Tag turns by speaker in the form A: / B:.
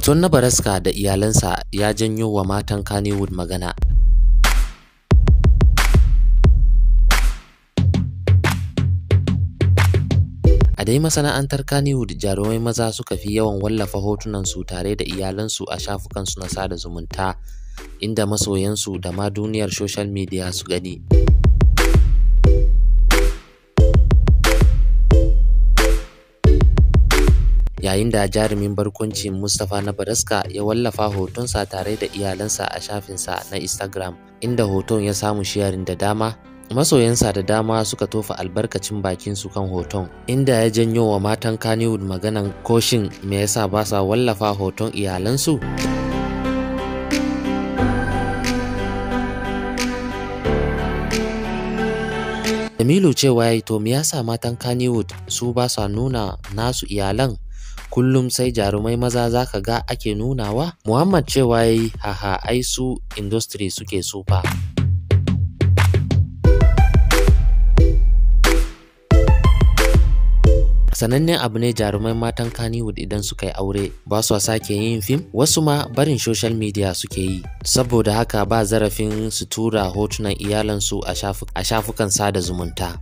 A: Hoton Nabisriska da iyalansa ya janyo wa matan Kannywood magana. A dai masana'antar Kannywood, jarumai maza suka fi yawan wallafa hotunansu tare da iyalansu a shafukansu na sada zumunta, inda masoyansu da ma duniyar social media su gani. Yayin da jarumin barkwanci Mustapha Nabisriska ya wallafa hotonsa tare da iyalansa a shafinsa na Instagram, inda hoton ya samu sharing da dama. Masoyansa da dama suka tofa albarkacin bakinsu kan hoton, inda ya janyo wa matan Kannywood maganan koshin me yasa ba sa wallafa hoton iyalansu. Jamilu cewa yayi to me yasa matan Kannywood su ba sa nuna nasu iyalan, kullum sai jarumai maza zaka ga ake nunawa. Muhammad cewa yayi haha ai su industry suke so fa. Sanannen abu ne jarumai matan Kannywood idan suka yi aure ba su sake yin fim, wasu ma barin social media suke yi, saboda haka ba zarafin su tura hotunan iyalansu a shafukan sada zumunta.